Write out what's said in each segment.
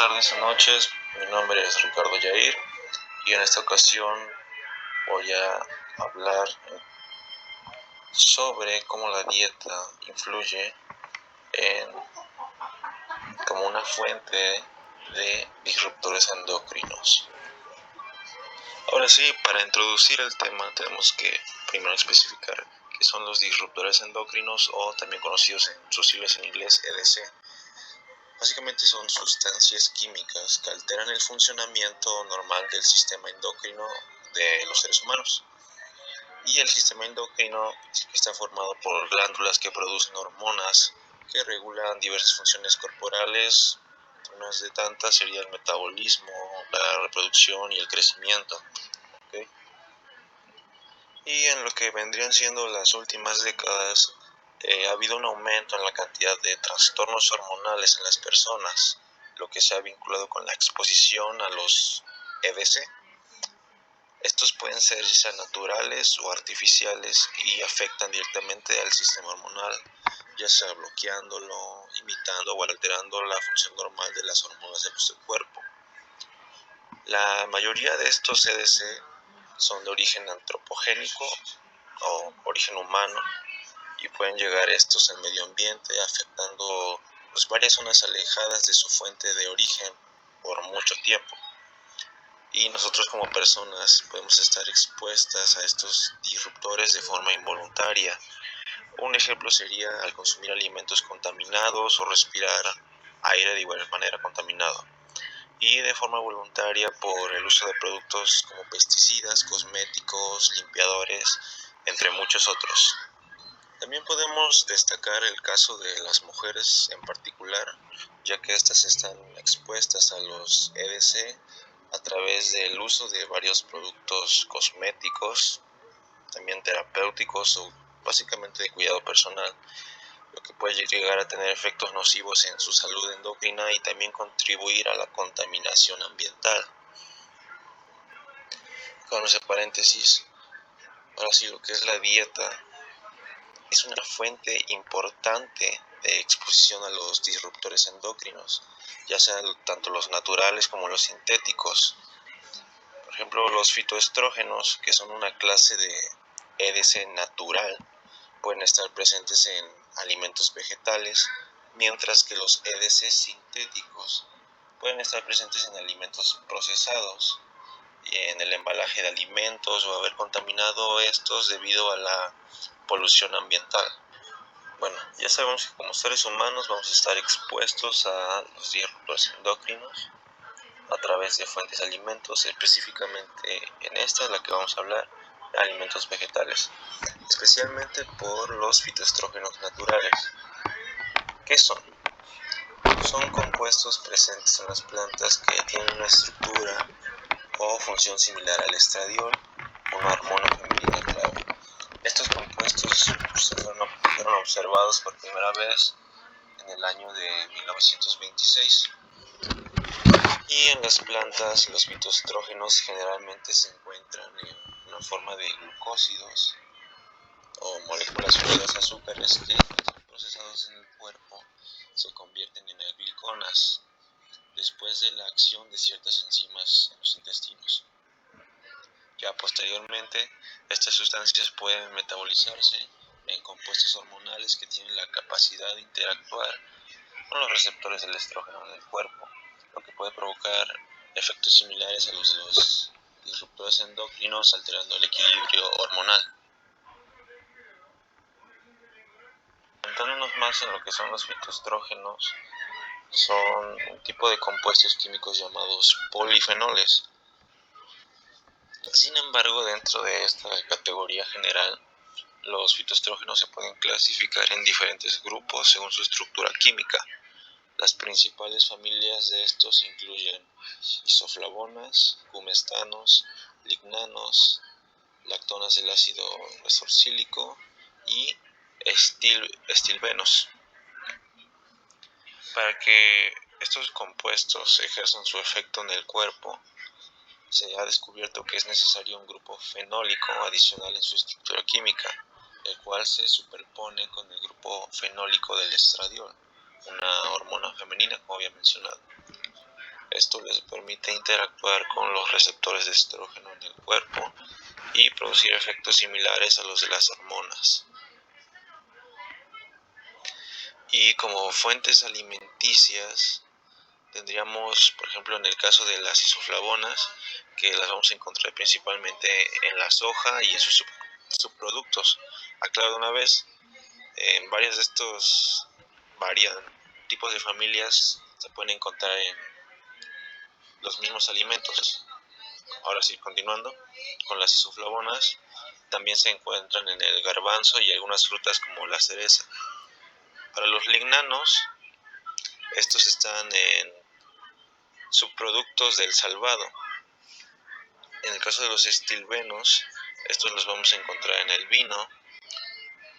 tardes o noches, mi nombre es Ricardo Yair y en esta ocasión voy a hablar sobre cómo la dieta influye como una fuente de disruptores endocrinos. Ahora sí, para introducir el tema tenemos que primero especificar qué son los disruptores endocrinos, o también conocidos en sus siglas en inglés EDC. Básicamente son sustancias químicas que alteran el funcionamiento normal del sistema endocrino de los seres humanos. Y el sistema endocrino está formado por glándulas que producen hormonas que regulan diversas funciones corporales. Unas de tantas sería el metabolismo, la reproducción y el crecimiento. ¿Okay? Y en lo que vendrían siendo las últimas décadas, ha habido un aumento en la cantidad de trastornos hormonales en las personas, lo que se ha vinculado con la exposición a los EDC. Estos pueden ser ya sean naturales o artificiales y afectan directamente al sistema hormonal, ya sea bloqueándolo, imitando o alterando la función normal de las hormonas de nuestro cuerpo. La mayoría de estos EDC son de origen antropogénico o origen humano, y pueden llegar estos al medio ambiente afectando varias zonas alejadas de su fuente de origen por mucho tiempo. Y nosotros como personas podemos estar expuestas a estos disruptores de forma involuntaria. Un ejemplo sería al consumir alimentos contaminados o respirar aire de igual manera contaminado. Y de forma voluntaria por el uso de productos como pesticidas, cosméticos, limpiadores, entre muchos otros. También podemos destacar el caso de las mujeres en particular, ya que estas están expuestas a los EDC a través del uso de varios productos cosméticos, también terapéuticos o básicamente de cuidado personal, lo que puede llegar a tener efectos nocivos en su salud endocrina y también contribuir a la contaminación ambiental. Con ese paréntesis, ahora sí, lo que es la dieta es una fuente importante de exposición a los disruptores endocrinos, ya sean tanto los naturales como los sintéticos. Por ejemplo, los fitoestrógenos, que son una clase de EDC natural, pueden estar presentes en alimentos vegetales, mientras que los EDC sintéticos pueden estar presentes en alimentos procesados y en el embalaje de alimentos o haber contaminado estos debido a la polución ambiental. Bueno, ya sabemos que como seres humanos vamos a estar expuestos a los disruptores endocrinos a través de fuentes de alimentos, específicamente en esta, la que vamos a hablar, alimentos vegetales, especialmente por los fitoestrógenos naturales. ¿Qué son? Son compuestos presentes en las plantas que tienen una estructura o función similar al estradiol, una hormona femenina clave. Estos compuestos fueron observados por primera vez en el año de 1926. Y en las plantas los fitoestrógenos generalmente se encuentran en una forma de glucósidos o moléculas unidas a azúcares que, procesados en el cuerpo, se convierten en gliconas después de la acción de ciertas enzimas en los intestinos. Ya posteriormente, estas sustancias pueden metabolizarse en compuestos hormonales que tienen la capacidad de interactuar con los receptores del estrógeno del cuerpo, lo que puede provocar efectos similares a los de los disruptores endocrinos, alterando el equilibrio hormonal. Centrándonos más en lo que son los fitoestrógenos, son un tipo de compuestos químicos llamados polifenoles. Sin embargo, dentro de esta categoría general, los fitoestrógenos se pueden clasificar en diferentes grupos según su estructura química. Las principales familias de estos incluyen isoflavonas, cumestanos, lignanos, lactonas del ácido resorcílico y estilbenos. Para que estos compuestos ejerzan su efecto en el cuerpo, se ha descubierto que es necesario un grupo fenólico adicional en su estructura química, el cual se superpone con el grupo fenólico del estradiol, una hormona femenina, como había mencionado. Esto les permite interactuar con los receptores de estrógeno en el cuerpo y producir efectos similares a los de las hormonas. Y como fuentes alimenticias tendríamos, por ejemplo, en el caso de las isoflavonas, que las vamos a encontrar principalmente en la soja y en sus subproductos. Aclaro de una vez, en varios de estos tipos de familias se pueden encontrar en los mismos alimentos. Ahora sí, continuando con las isoflavonas, también se encuentran en el garbanzo y algunas frutas como la cereza. Para los lignanos, estos están en subproductos del salvado. En el caso de los estilbenos, estos los vamos a encontrar en el vino.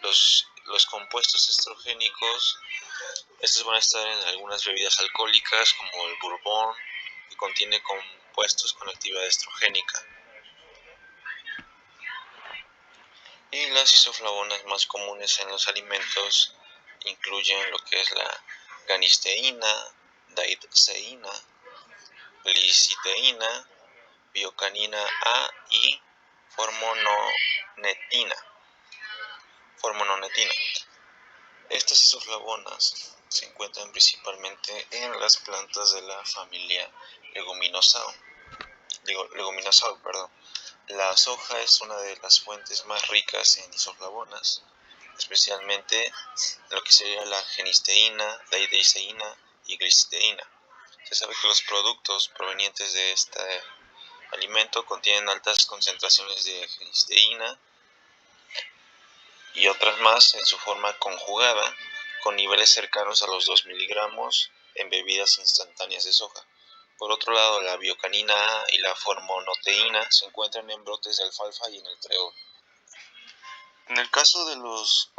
Los compuestos estrogénicos, estos van a estar en algunas bebidas alcohólicas como el bourbon, que contiene compuestos con actividad estrogénica. Y las isoflavonas más comunes en los alimentos incluyen lo que es la ganisteína, daidzeína, gliciteína, biocanina A y formononetina. Estas isoflavonas se encuentran principalmente en las plantas de la familia Leguminosae. La soja es una de las fuentes más ricas en isoflavonas, especialmente en lo que sería la genisteína, daidzeína y gliciteína. Se sabe que los productos provenientes de este alimento contienen altas concentraciones de genisteína y otras más en su forma conjugada, con niveles cercanos a los 2 miligramos en bebidas instantáneas de soja. Por otro lado, la biocanina A y la formonoteína se encuentran en brotes de alfalfa y en el trébol. En el caso de los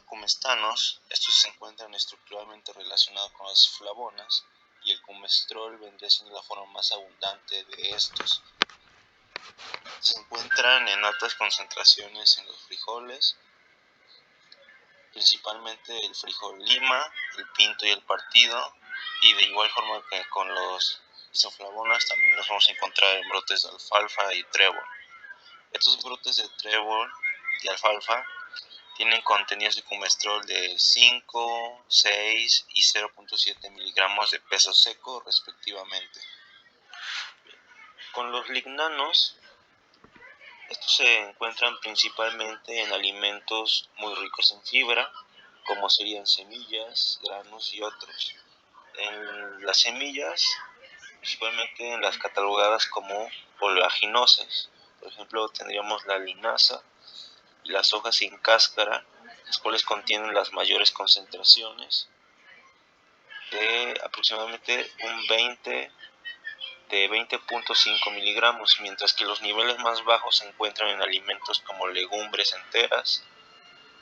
comestanos, estos se encuentran estructuralmente relacionados con las flavonas y el comestrol vendría siendo la forma más abundante de estos. Se encuentran en altas concentraciones en los frijoles, principalmente el frijol lima, el pinto y el partido, y de igual forma que con los isoflavonas también los vamos a encontrar en brotes de alfalfa y trébol. Estos brotes de trébol y alfalfa tienen contenidos de comestrol de 5, 6 y 0.7 miligramos de peso seco respectivamente. Con los lignanos, estos se encuentran principalmente en alimentos muy ricos en fibra, como serían semillas, granos y otros. En las semillas, principalmente en las catalogadas como oleaginosas, por ejemplo, tendríamos la linaza y las hojas sin cáscara, las cuales contienen las mayores concentraciones de aproximadamente de 20.5 miligramos, mientras que los niveles más bajos se encuentran en alimentos como legumbres enteras,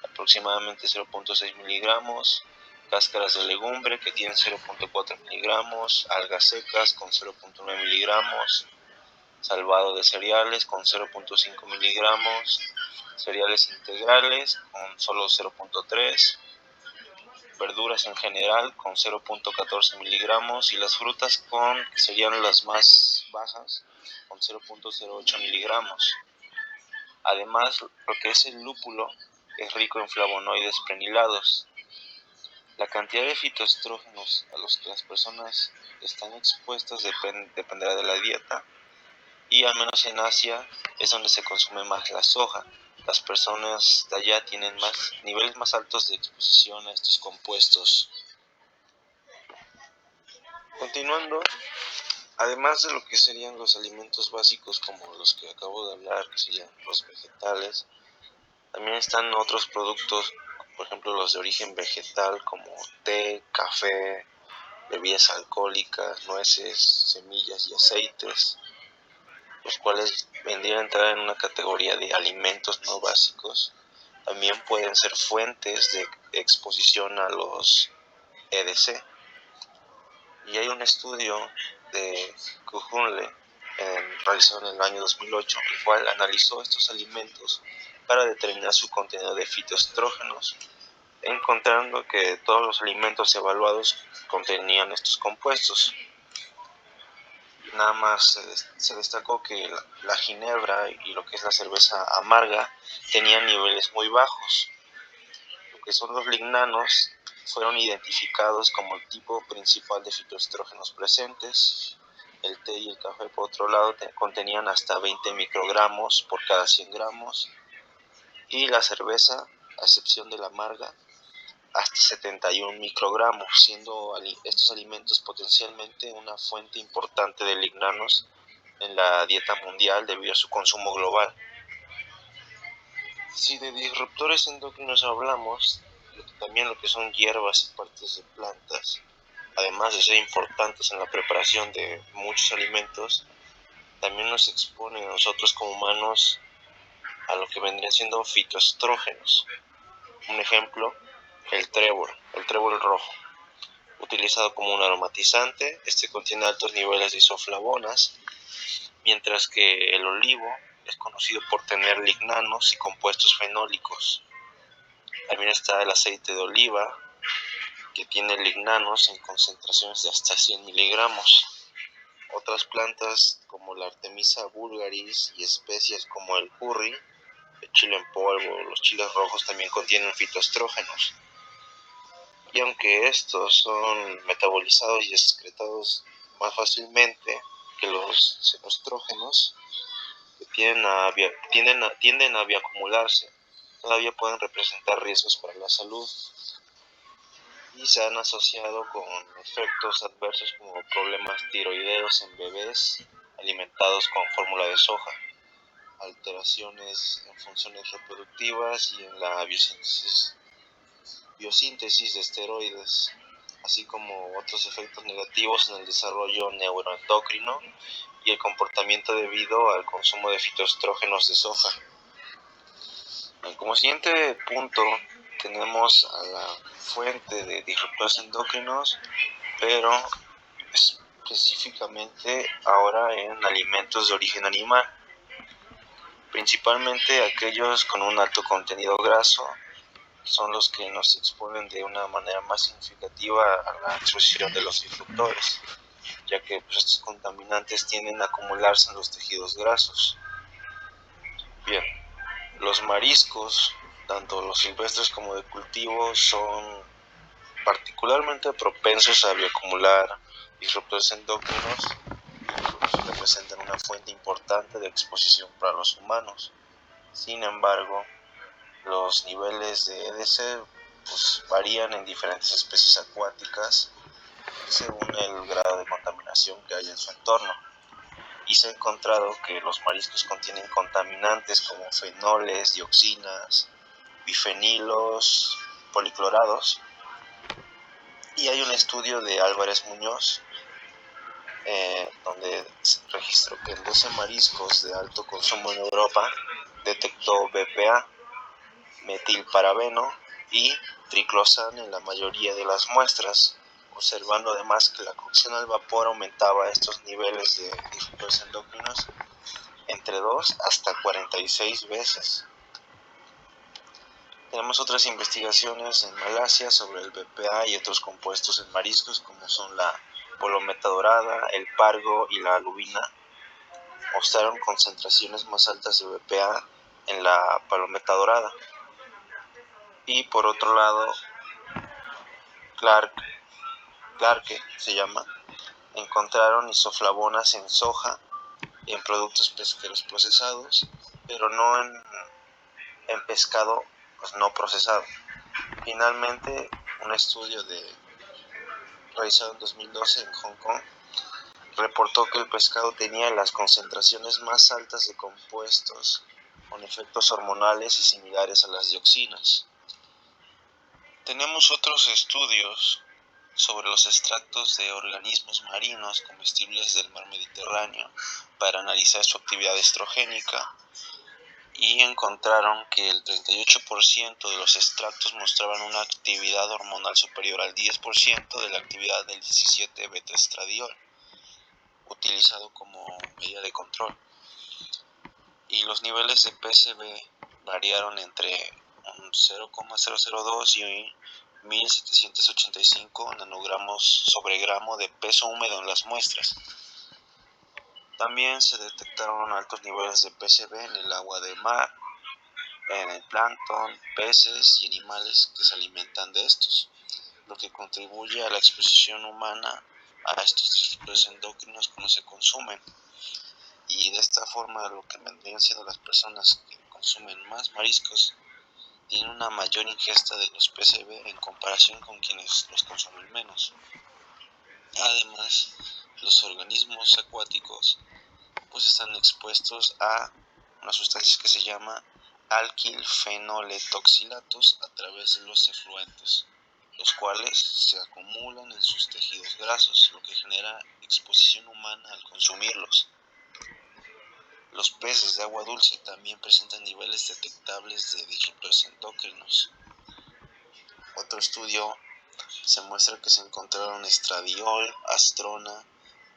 aproximadamente 0.6 miligramos, cáscaras de legumbre que tienen 0.4 miligramos, algas secas con 0.9 miligramos, salvado de cereales con 0.5 miligramos, cereales integrales con solo 0.3, verduras en general con 0.14 miligramos y las frutas que serían las más bajas con 0.08 miligramos. Además, lo que es el lúpulo es rico en flavonoides prenilados. La cantidad de fitoestrógenos a los que las personas están expuestas dependerá de la dieta, y al menos en Asia es donde se consume más la soja. Las personas de allá tienen niveles más altos de exposición a estos compuestos. Continuando, además de lo que serían los alimentos básicos como los que acabo de hablar, que serían los vegetales, también están otros productos, por ejemplo los de origen vegetal como té, café, bebidas alcohólicas, nueces, semillas y aceites, los cuales vendrían a entrar en una categoría de alimentos no básicos. También pueden ser fuentes de exposición a los EDC. Y hay un estudio de Kuhunle realizado en el año 2008, el cual analizó estos alimentos para determinar su contenido de fitoestrógenos, encontrando que todos los alimentos evaluados contenían estos compuestos. nada más se destacó que la ginebra y lo que es la cerveza amarga tenían niveles muy bajos. Lo que son los lignanos fueron identificados como el tipo principal de fitoestrógenos presentes. El té y el café, por otro lado, contenían hasta 20 microgramos por cada 100 gramos. Y la cerveza, a excepción de la amarga, hasta 71 microgramos, siendo estos alimentos potencialmente una fuente importante de lignanos en la dieta mundial debido a su consumo global. Si de disruptores endocrinos hablamos, también lo que son hierbas y partes de plantas, además de ser importantes en la preparación de muchos alimentos, también nos expone a nosotros como humanos a lo que vendrían siendo fitoestrógenos. Un ejemplo, el trébol rojo. Utilizado como un aromatizante, este contiene altos niveles de isoflavonas, mientras que el olivo es conocido por tener lignanos y compuestos fenólicos. También está el aceite de oliva, que tiene lignanos en concentraciones de hasta 100 miligramos. Otras plantas como la Artemisa vulgaris y especias como el curry, el chile en polvo, los chiles rojos también contienen fitoestrógenos. Y aunque estos son metabolizados y excretados más fácilmente que los xenostrógenos, que tienden a bioacumularse, todavía pueden representar riesgos para la salud y se han asociado con efectos adversos como problemas tiroideos en bebés alimentados con fórmula de soja, alteraciones en funciones reproductivas y en la biosíntesis de esteroides, así como otros efectos negativos en el desarrollo neuroendocrino y el comportamiento debido al consumo de fitoestrógenos de soja. Como siguiente punto tenemos a la fuente de disruptores endocrinos, pero específicamente ahora en alimentos de origen animal, principalmente aquellos con un alto contenido graso son los que nos exponen de una manera más significativa a la exposición de los disruptores, ya que estos contaminantes tienden a acumularse en los tejidos grasos. Bien, los mariscos, tanto los silvestres como de cultivo, son particularmente propensos a bioacumular disruptores endócrinos y representan una fuente importante de exposición para los humanos. Sin embargo, los niveles de EDC varían en diferentes especies acuáticas según el grado de contaminación que haya en su entorno. Y se ha encontrado que los mariscos contienen contaminantes como fenoles, dioxinas, bifenilos, policlorados. Y hay un estudio de Álvarez Muñoz donde se registró que en 12 mariscos de alto consumo en Europa detectó BPA, metilparabeno y triclosan en la mayoría de las muestras, observando además que la cocción al vapor aumentaba estos niveles de disruptores endocrinos entre 2 hasta 46 veces. Tenemos otras investigaciones en Malasia sobre el BPA y otros compuestos en mariscos como son la polometa dorada, el pargo y la lubina. Mostraron concentraciones más altas de BPA en la palometa dorada. Y por otro lado, Clarke se llama, encontraron isoflavonas en soja y en productos pesqueros procesados, pero no en pescado no procesado. Finalmente, un estudio realizado en 2012 en Hong Kong reportó que el pescado tenía las concentraciones más altas de compuestos con efectos hormonales y similares a las dioxinas. Tenemos otros estudios sobre los extractos de organismos marinos comestibles del mar Mediterráneo para analizar su actividad estrogénica y encontraron que el 38% de los extractos mostraban una actividad hormonal superior al 10% de la actividad del 17-beta-estradiol, utilizado como medida de control. Y los niveles de PCB variaron entre un 0,002 y 1785 nanogramos sobre gramo de peso húmedo en las muestras. También se detectaron altos niveles de PCB en el agua de mar, en el plancton, peces y animales que se alimentan de estos, lo que contribuye a la exposición humana a estos disruptores endocrinos cuando se consumen. Y de esta forma, lo que vendrían siendo las personas que consumen más mariscos tienen una mayor ingesta de los PCB en comparación con quienes los consumen menos. Además, los organismos acuáticos pues están expuestos a una sustancia que se llama alquilfenoletoxilatos a través de los efluentes, los cuales se acumulan en sus tejidos grasos, lo que genera exposición humana al consumirlos. Los peces de agua dulce también presentan niveles detectables de disruptores endocrinos. Otro estudio se muestra que se encontraron estradiol, astrona,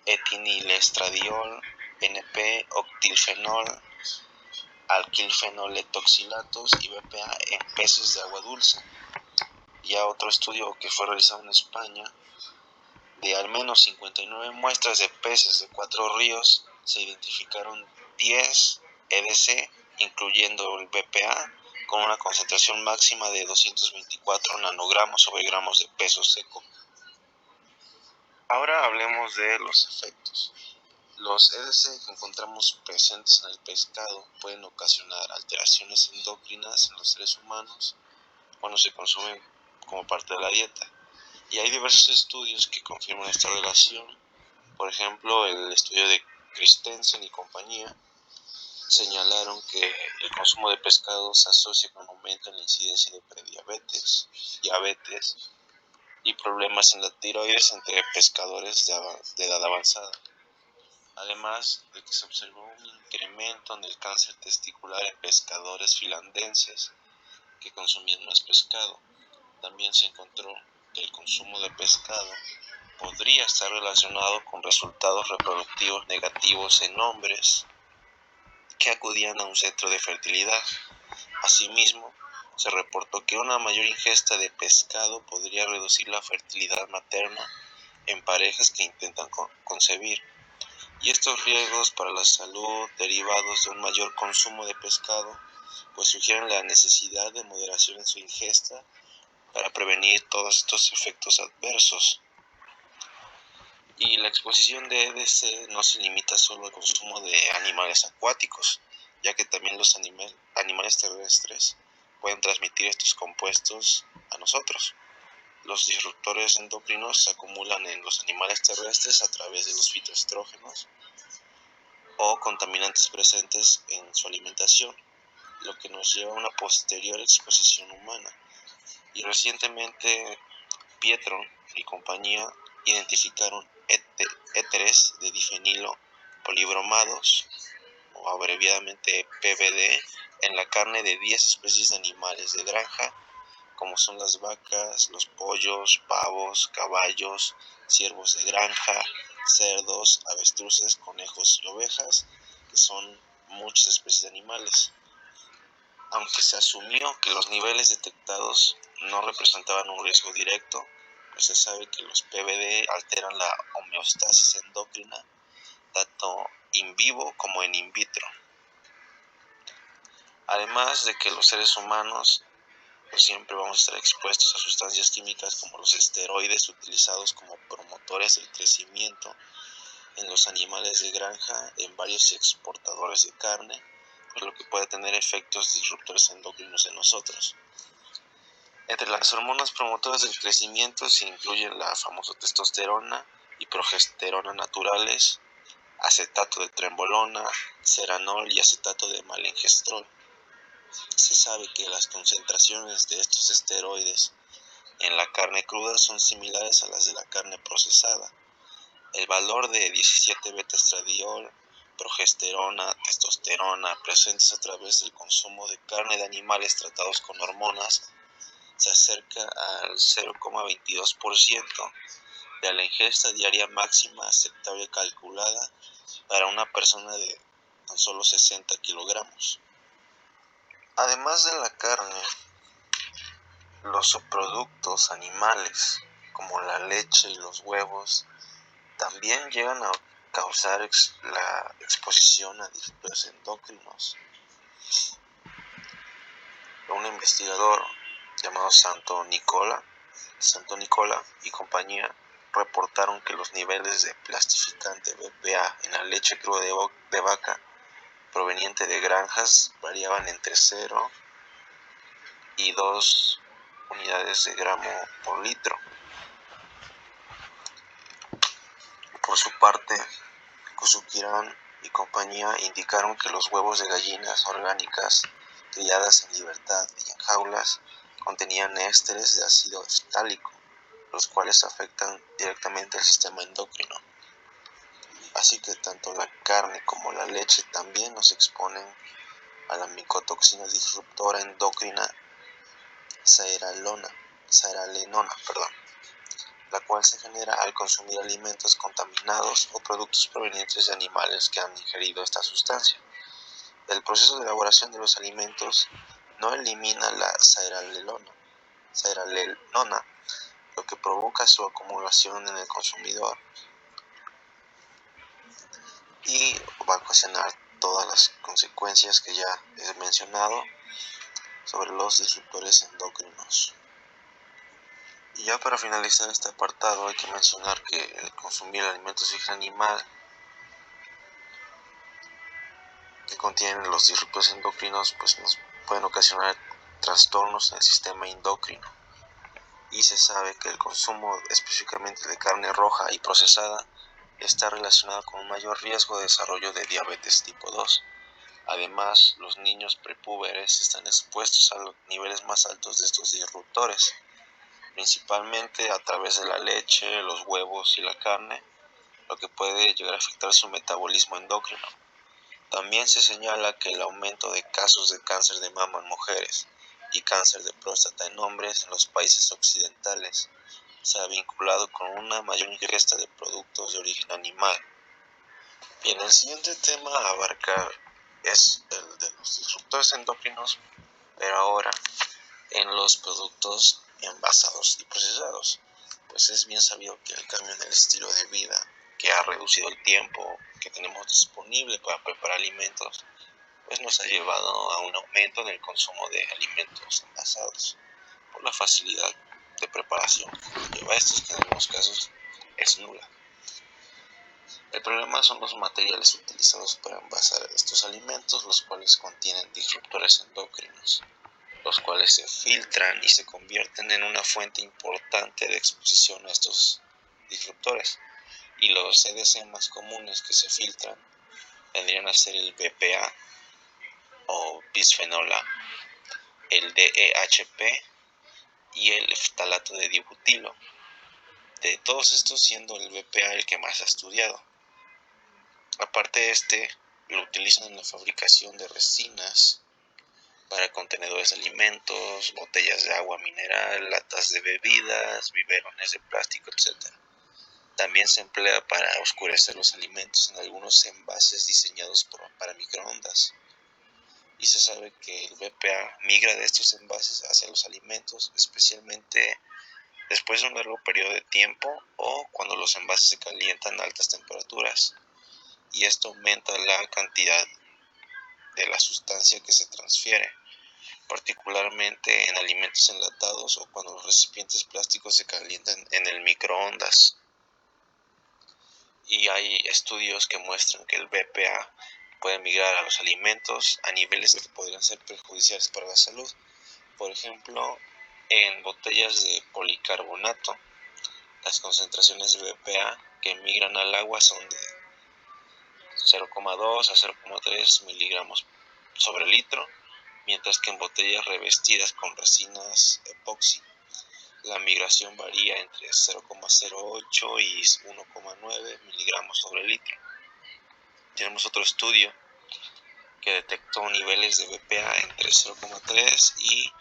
etinilestradiol, NP-octilfenol, alquilfenoletoxilatos y BPA en peces de agua dulce. Y a otro estudio que fue realizado en España, de al menos 59 muestras de peces de 4 ríos, se identificaron 10 EDC, incluyendo el BPA, con una concentración máxima de 224 nanogramos sobre gramos de peso seco. Ahora hablemos de los efectos. Los EDC que encontramos presentes en el pescado pueden ocasionar alteraciones endocrinas en los seres humanos cuando se consumen como parte de la dieta. Y hay diversos estudios que confirman esta relación. Por ejemplo, el estudio de Christensen y compañía señalaron que el consumo de pescado se asocia con un aumento en la incidencia de prediabetes, diabetes y problemas en la tiroides entre pescadores de edad avanzada. Además de que se observó un incremento en el cáncer testicular en pescadores finlandeses que consumían más pescado. También se encontró que el consumo de pescado podría estar relacionado con resultados reproductivos negativos en hombres que acudían a un centro de fertilidad. Asimismo, se reportó que una mayor ingesta de pescado podría reducir la fertilidad materna en parejas que intentan concebir. Y estos riesgos para la salud derivados de un mayor consumo de pescado pues sugieren la necesidad de moderación en su ingesta para prevenir todos estos efectos adversos. Y la exposición de EDC no se limita solo al consumo de animales acuáticos, ya que también los animales terrestres pueden transmitir estos compuestos a nosotros. Los disruptores endocrinos se acumulan en los animales terrestres a través de los fitoestrógenos o contaminantes presentes en su alimentación, lo que nos lleva a una posterior exposición humana. Y recientemente Pietro y compañía identificaron éteres de difenilo polibromados, o abreviadamente PBD, en la carne de 10 especies de animales de granja, como son las vacas, los pollos, pavos, caballos, ciervos de granja, cerdos, avestruces, conejos y ovejas, que son muchas especies de animales. Aunque se asumió que los niveles detectados no representaban un riesgo directo, pues se sabe que los PBD alteran la homeostasis endocrina tanto in vivo como en in vitro. Además de que los seres humanos pues siempre vamos a estar expuestos a sustancias químicas como los esteroides utilizados como promotores del crecimiento en los animales de granja, en varios exportadores de carne, por lo que puede tener efectos disruptores endocrinos en nosotros. Entre las hormonas promotoras del crecimiento se incluyen la famosa testosterona y progesterona naturales, acetato de trembolona, ceranol y acetato de malengestrol. Se sabe que las concentraciones de estos esteroides en la carne cruda son similares a las de la carne procesada. El valor de 17 beta-estradiol, progesterona, testosterona presentes a través del consumo de carne de animales tratados con hormonas se acerca al 0,22% de la ingesta diaria máxima aceptable calculada para una persona de tan solo 60 kilogramos. Además de la carne, los subproductos animales como la leche y los huevos también llegan a causar la exposición a disruptores endocrinos. Un investigador llamado Santo Nicola y compañía reportaron que los niveles de plastificante BPA en la leche cruda de vaca proveniente de granjas variaban entre 0 y 2 unidades de gramo por litro. Por su parte, Kuzukiran y compañía indicaron que los huevos de gallinas orgánicas criadas en libertad y en jaulas contenían ésteres de ácido ftálico, los cuales afectan directamente al sistema endocrino. Así que tanto la carne como la leche también nos exponen a la micotoxina disruptora endocrina zearalenona, la cual se genera al consumir alimentos contaminados o productos provenientes de animales que han ingerido esta sustancia. El proceso de elaboración de los alimentos no elimina la zearalenona, lo que provoca su acumulación en el consumidor y va a ocasionar todas las consecuencias que ya he mencionado sobre los disruptores endocrinos. Y ya para finalizar este apartado hay que mencionar que el consumir alimentos de origen animal que contienen los disruptores endocrinos pues nos pueden ocasionar trastornos en el sistema endocrino. Y se sabe que el consumo específicamente de carne roja y procesada está relacionado con un mayor riesgo de desarrollo de diabetes tipo 2. Además, los niños prepúberes están expuestos a los niveles más altos de estos disruptores, principalmente a través de la leche, los huevos y la carne, lo que puede llegar a afectar su metabolismo endocrino. También se señala que el aumento de casos de cáncer de mama en mujeres y cáncer de próstata en hombres en los países occidentales se ha vinculado con una mayor ingesta de productos de origen animal. Bien, el siguiente tema a abarcar es el de los disruptores endocrinos, pero ahora en los productos envasados y procesados. Pues es bien sabido que el cambio en el estilo de vida, que ha reducido el tiempo que tenemos disponible para preparar alimentos, pues nos ha llevado a un aumento en el consumo de alimentos envasados por la facilidad de preparación que lleva a estos, que en algunos casos es nula. El problema son los materiales utilizados para envasar estos alimentos, los cuales contienen disruptores endocrinos, los cuales se filtran y se convierten en una fuente importante de exposición a estos disruptores. Y los EDC más comunes que se filtran vendrían a ser el BPA o bisfenol A, el DEHP y el ftalato de dibutilo. De todos estos siendo el BPA el que más ha estudiado. Aparte de este, lo utilizan en la fabricación de resinas para contenedores de alimentos, botellas de agua mineral, latas de bebidas, biberones de plástico, etc. También se emplea para oscurecer los alimentos en algunos envases diseñados para microondas. Y se sabe que el BPA migra de estos envases hacia los alimentos, especialmente después de un largo periodo de tiempo o cuando los envases se calientan a altas temperaturas. Y esto aumenta la cantidad de la sustancia que se transfiere, particularmente en alimentos enlatados o cuando los recipientes plásticos se calientan en el microondas. Y hay estudios que muestran que el BPA puede migrar a los alimentos a niveles que podrían ser perjudiciales para la salud. Por ejemplo, en botellas de policarbonato, las concentraciones de BPA que migran al agua son de 0,2 a 0,3 miligramos sobre litro, mientras que en botellas revestidas con resinas epoxi la migración varía entre 0,08 y 1,9 miligramos sobre litro. Tenemos otro estudio que detectó niveles de BPA entre 0,3 y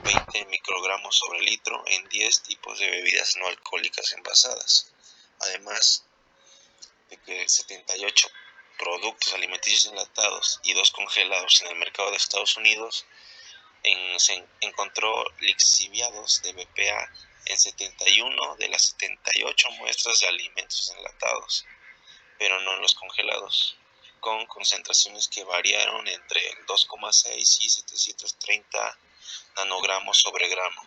20 microgramos sobre litro en 10 tipos de bebidas no alcohólicas envasadas. Además de que 78 productos alimenticios enlatados y 2 congelados en el mercado de Estados Unidos se encontró lixiviados de BPA en 71 de las 78 muestras de alimentos enlatados. pero no en los congelados, con concentraciones que variaron entre el 2,6 y 730 nanogramos sobre gramo.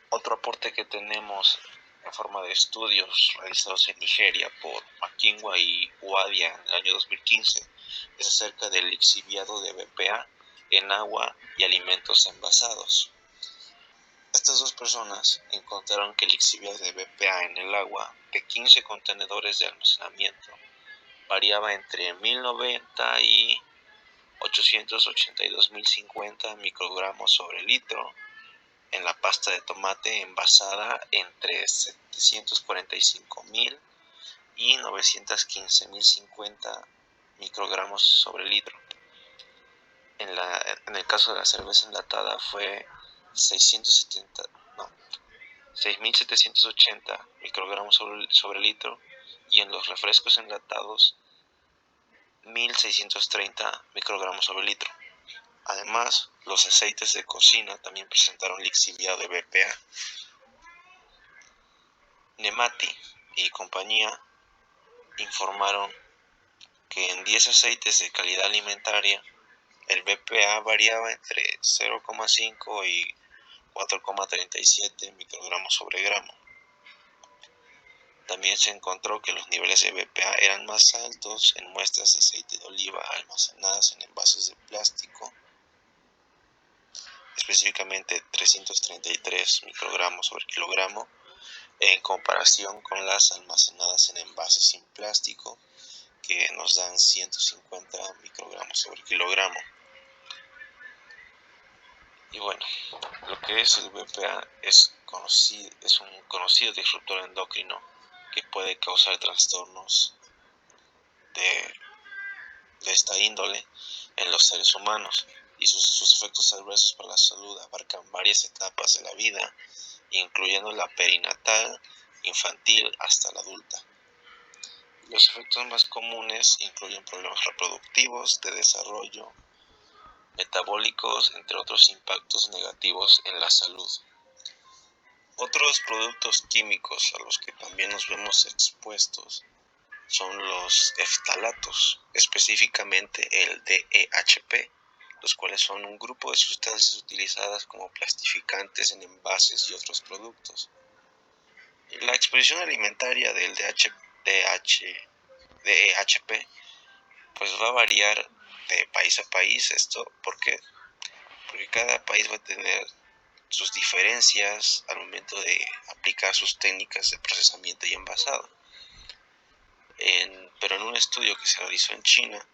Otro aporte que tenemos en forma de estudios realizados en Nigeria por Makinwa y Uadia en el año 2015 es acerca del lixiviado de BPA en agua y alimentos envasados. Estas dos personas encontraron que el lixiviado de BPA en el agua de 15 contenedores de almacenamiento variaba entre 1090 y 882.050 microgramos sobre litro, en la pasta de tomate envasada entre 745.000 y 915.050 microgramos sobre litro. En el caso de la cerveza enlatada fue 6.780 microgramos sobre litro, y en los refrescos enlatados 1.630 microgramos sobre litro. Además, los aceites de cocina también presentaron lixiviado de BPA. Nemati y compañía informaron que en 10 aceites de calidad alimentaria el BPA variaba entre 0,5 y 4,37 microgramos sobre gramo. También se encontró que los niveles de BPA eran más altos en muestras de aceite de oliva almacenadas en envases de plástico, específicamente 333 microgramos sobre kilogramo, en comparación con las almacenadas en envases sin plástico, que nos dan 150 microgramos sobre kilogramo. Y bueno, lo que es el BPA es un conocido disruptor endocrino que puede causar trastornos de esta índole en los seres humanos, y sus efectos adversos para la salud abarcan varias etapas de la vida, incluyendo la perinatal, infantil hasta la adulta. Los efectos más comunes incluyen problemas reproductivos, de desarrollo, metabólicos, entre otros impactos negativos en la salud. Otros productos químicos a los que también nos vemos expuestos son los eftalatos, específicamente el DEHP, los cuales son un grupo de sustancias utilizadas como plastificantes en envases y otros productos. La exposición alimentaria del DEHP pues va a variar de país a país. Esto porque cada país va a tener sus diferencias al momento de aplicar sus técnicas de procesamiento y envasado. Pero en un estudio que se realizó en China,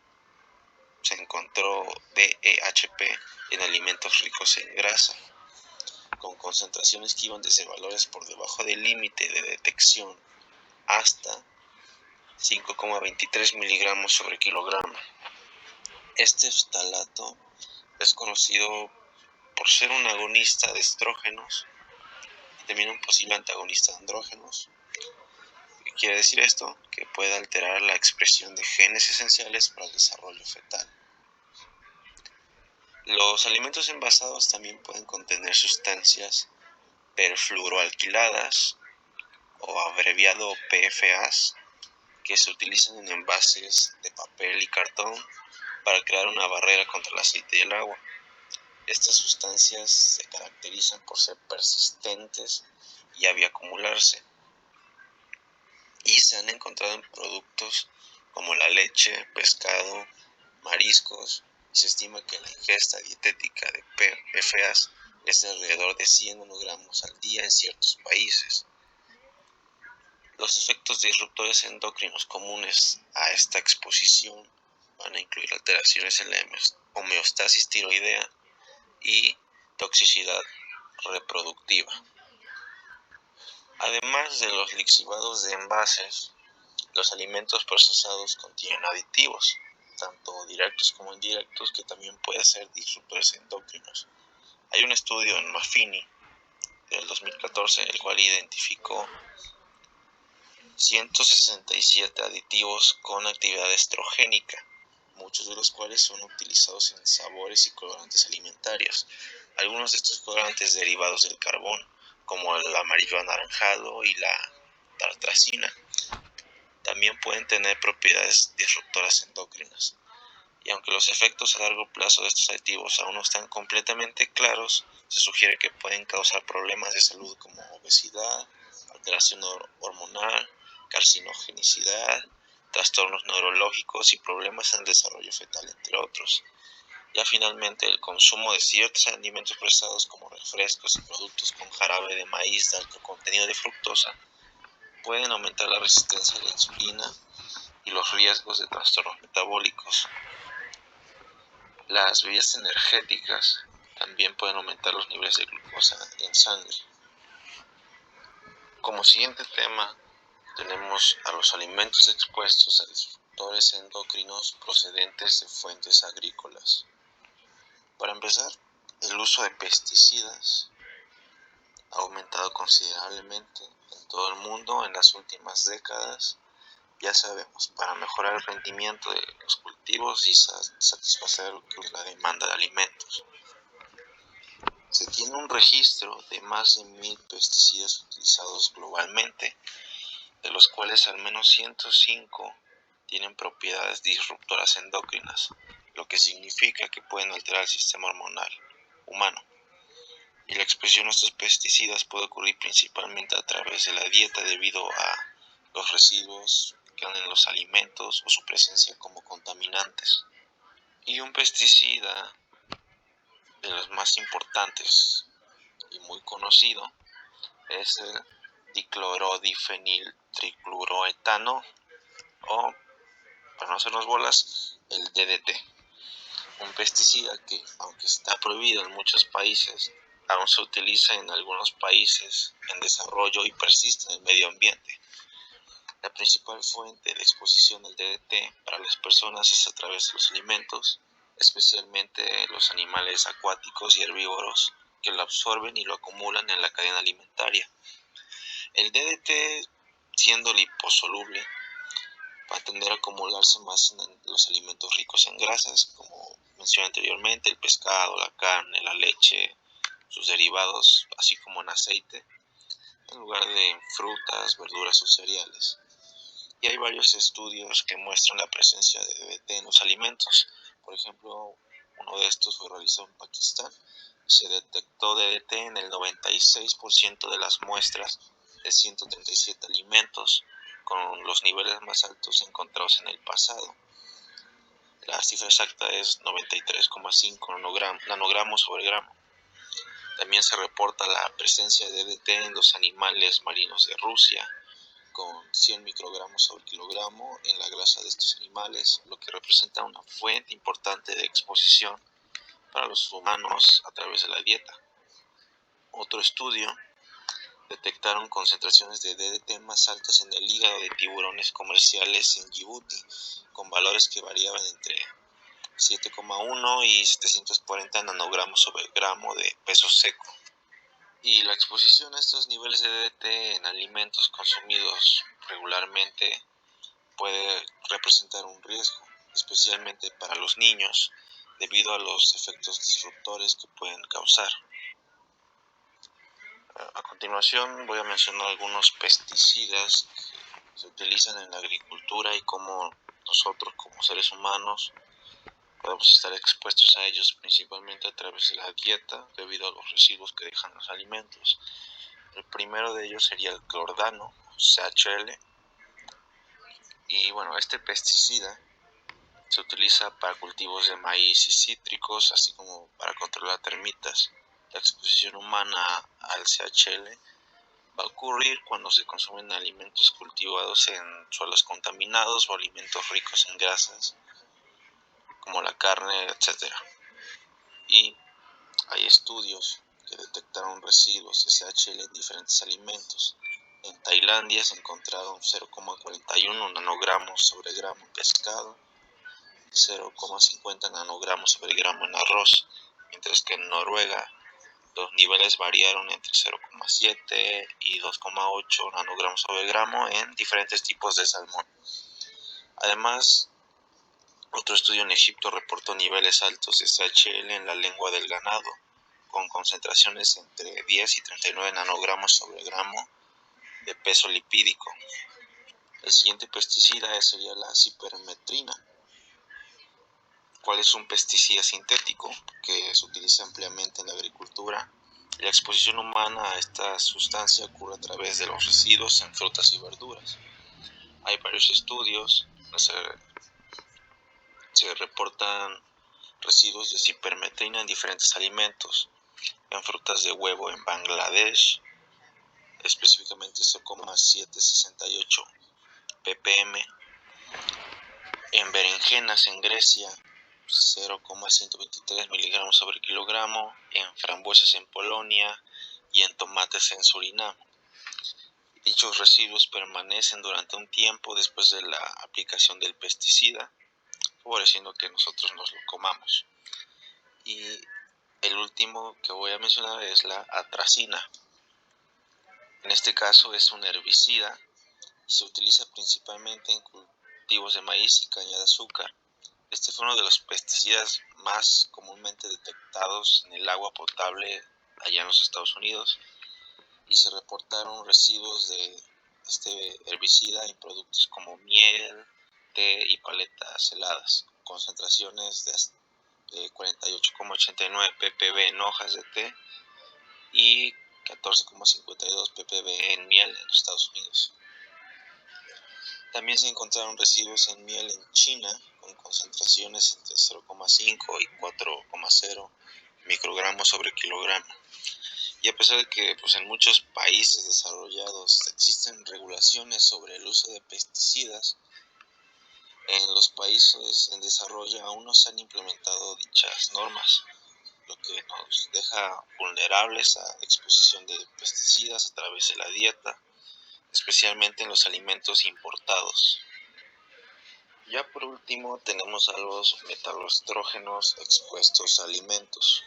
se encontró DEHP en alimentos ricos en grasa, con concentraciones que iban desde valores por debajo del límite de detección hasta 5,23 miligramos sobre kilogramo. Este ftalato es conocido por ser un agonista de estrógenos y también un posible antagonista de andrógenos. ¿Qué quiere decir esto? Que puede alterar la expresión de genes esenciales para el desarrollo fetal. Los alimentos envasados también pueden contener sustancias perfluoroalquiladas, o abreviado PFAs, que se utilizan en envases de papel y cartón para crear una barrera contra el aceite y el agua. Estas sustancias se caracterizan por ser persistentes y bioacumularse, y se han encontrado en productos como la leche, pescado, mariscos, y se estima que la ingesta dietética de PFAs es de alrededor de 100 nanogramos al día en ciertos países. Los efectos disruptores endocrinos comunes a esta exposición van a incluir alteraciones en la homeostasis tiroidea y toxicidad reproductiva. Además de los lixivados de envases, los alimentos procesados contienen aditivos, tanto directos como indirectos, que también pueden ser disruptores endocrinos. Hay un estudio en Maffini del 2014, el cual identificó 167 aditivos con actividad estrogénica, muchos de los cuales son utilizados en sabores y colorantes alimentarios. Algunos de estos colorantes derivados del carbón, como el amarillo anaranjado y la tartrazina. también pueden tener propiedades disruptoras endocrinas. Y aunque los efectos a largo plazo de estos aditivos aún no están completamente claros, se sugiere que pueden causar problemas de salud como obesidad, alteración hormonal, carcinogenicidad, trastornos neurológicos y problemas en el desarrollo fetal, entre otros. Ya finalmente, el consumo de ciertos alimentos procesados como refrescos y productos con jarabe de maíz de alto contenido de fructosa pueden aumentar la resistencia a la insulina y los riesgos de trastornos metabólicos. Las bebidas energéticas también pueden aumentar los niveles de glucosa en sangre. Como siguiente tema tenemos a los alimentos expuestos a disruptores endocrinos procedentes de fuentes agrícolas. Para empezar, el uso de pesticidas ha aumentado considerablemente en todo el mundo en las últimas décadas. Ya sabemos, para mejorar el rendimiento de los cultivos y satisfacer la demanda de alimentos. Se tiene un registro de más de 1000 pesticidas utilizados globalmente, de los cuales al menos 105 tienen propiedades disruptoras endocrinas, lo que significa que pueden alterar el sistema hormonal humano. Y la exposición a estos pesticidas puede ocurrir principalmente a través de la dieta debido a los residuos que quedan en los alimentos o su presencia como contaminantes. Y un pesticida de los más importantes y muy conocido es el diclorodifeniltricluoroetano o, para no hacernos bolas, el DDT. Un pesticida que, aunque está prohibido en muchos países, aún se utiliza en algunos países en desarrollo y persiste en el medio ambiente. La principal fuente de exposición del DDT para las personas es a través de los alimentos, especialmente los animales acuáticos y herbívoros que lo absorben y lo acumulan en la cadena alimentaria. El DDT, siendo liposoluble, va a tender a acumularse más en los alimentos ricos en grasas, como mencioné anteriormente, el pescado, la carne, la leche, sus derivados, así como en aceite, en lugar de en frutas, verduras o cereales. Y hay varios estudios que muestran la presencia de DDT en los alimentos. Por ejemplo, uno de estos fue realizado en Pakistán. Se detectó DDT en el 96% de las muestras de 137 alimentos, con los niveles más altos encontrados en el pasado. La cifra exacta es 93,5 nanogramos sobre gramo. También se reporta la presencia de DDT en los animales marinos de Rusia, con 100 microgramos sobre kilogramo en la grasa de estos animales, lo que representa una fuente importante de exposición para los humanos a través de la dieta. Otro estudio detectaron concentraciones de DDT más altas en el hígado de tiburones comerciales en Djibouti, con valores que variaban entre 7,1 y 740 nanogramos sobre gramo de peso seco. Y la exposición a estos niveles de DDT en alimentos consumidos regularmente puede representar un riesgo, especialmente para los niños, debido a los efectos disruptores que pueden causar. A continuación voy a mencionar algunos pesticidas que se utilizan en la agricultura y cómo nosotros como seres humanos podemos estar expuestos a ellos principalmente a través de la dieta debido a los residuos que dejan los alimentos. El primero de ellos sería el clordano, CHL. Y bueno, este pesticida se utiliza para cultivos de maíz y cítricos, así como para controlar termitas. La exposición humana al CHL va a ocurrir cuando se consumen alimentos cultivados en suelos contaminados o alimentos ricos en grasas, como la carne, etc. Y hay estudios que detectaron residuos de CHL en diferentes alimentos. En Tailandia se encontraron 0,41 nanogramos sobre gramo en pescado, 0,50 nanogramos sobre gramo en arroz, mientras que en Noruega los niveles variaron entre 0,7 y 2,8 nanogramos sobre gramo en diferentes tipos de salmón. Además, otro estudio en Egipto reportó niveles altos de CHL en la lengua del ganado, con concentraciones entre 10 y 39 nanogramos sobre gramo de peso lipídico. El siguiente pesticida sería la cipermetrina, cual es un pesticida sintético que se utiliza ampliamente en la agricultura. La exposición humana a esta sustancia ocurre a través de los residuos en frutas y verduras. Hay varios estudios, se reportan residuos de cipermetrina en diferentes alimentos, en frutas de huevo en Bangladesh, específicamente 0,768 ppm, en berenjenas en Grecia 0,123 miligramos sobre kilogramo, en frambuesas en Polonia y en tomates en Surinam. Dichos residuos permanecen durante un tiempo después de la aplicación del pesticida, favoreciendo que nosotros nos lo comamos. Y el último que voy a mencionar es la atracina. En este caso es un herbicida y se utiliza principalmente en cultivos de maíz y caña de azúcar. Este fue uno de los pesticidas más comúnmente detectados en el agua potable allá en los Estados Unidos, y se reportaron residuos de este herbicida en productos como miel, té y paletas heladas, concentraciones de 48,89 ppb en hojas de té y 14,52 ppb en miel en los Estados Unidos. También se encontraron residuos en miel en China con concentraciones entre 0,5 y 4,0 microgramos sobre kilogramo. Y a pesar de que en muchos países desarrollados existen regulaciones sobre el uso de pesticidas, en los países en desarrollo aún no se han implementado dichas normas, lo que nos deja vulnerables a exposición de pesticidas a través de la dieta, especialmente en los alimentos importados. Ya por último tenemos a los metalostrógenos expuestos a alimentos.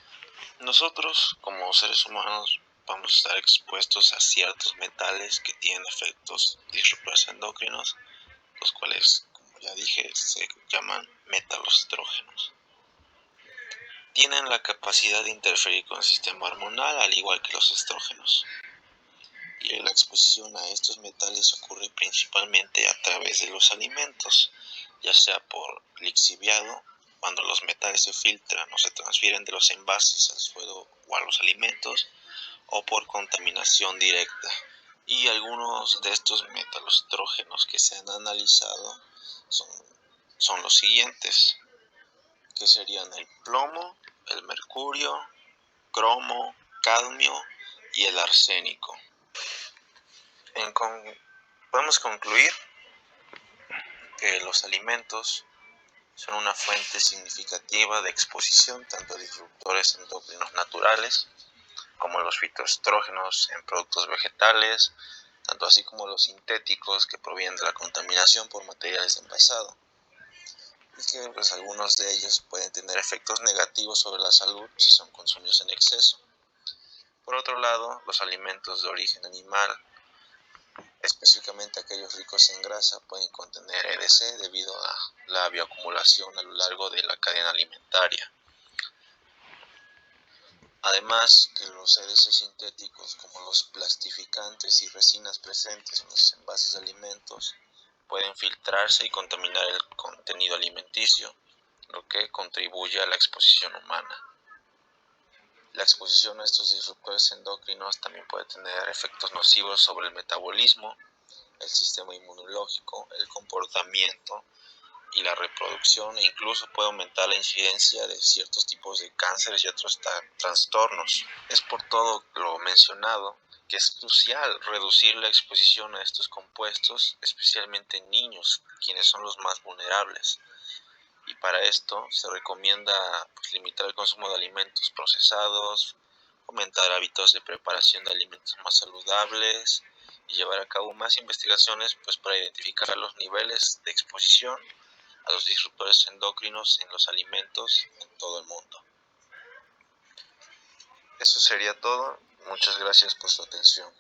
Nosotros, como seres humanos, vamos a estar expuestos a ciertos metales que tienen efectos disruptores endocrinos, los cuales, como ya dije, se llaman metalostrógenos. Tienen la capacidad de interferir con el sistema hormonal, al igual que los estrógenos. Y la exposición a estos metales ocurre principalmente a través de los alimentos, ya sea por lixiviado, cuando los metales se filtran o se transfieren de los envases al suelo o a los alimentos, o por contaminación directa. Y algunos de estos metalostrógenos que se han analizado son los siguientes, que serían el plomo, el mercurio, cromo, cadmio y el arsénico. Podemos concluir que los alimentos son una fuente significativa de exposición tanto a disruptores endocrinos naturales como los fitoestrógenos en productos vegetales, tanto así como los sintéticos que provienen de la contaminación por materiales de envasado, y que algunos de ellos pueden tener efectos negativos sobre la salud si son consumidos en exceso. Por otro lado, los alimentos de origen animal, específicamente aquellos ricos en grasa, pueden contener EDC debido a la bioacumulación a lo largo de la cadena alimentaria. Además, que los EDC sintéticos, como los plastificantes y resinas presentes en los envases de alimentos, pueden filtrarse y contaminar el contenido alimenticio, lo que contribuye a la exposición humana. La exposición a estos disruptores endocrinos también puede tener efectos nocivos sobre el metabolismo, el sistema inmunológico, el comportamiento y la reproducción, e incluso puede aumentar la incidencia de ciertos tipos de cánceres y otros trastornos. Es por todo lo mencionado que es crucial reducir la exposición a estos compuestos, especialmente en niños, quienes son los más vulnerables. Y para esto se recomienda limitar el consumo de alimentos procesados, fomentar hábitos de preparación de alimentos más saludables y llevar a cabo más investigaciones para identificar los niveles de exposición a los disruptores endocrinos en los alimentos en todo el mundo. Eso sería todo. Muchas gracias por su atención.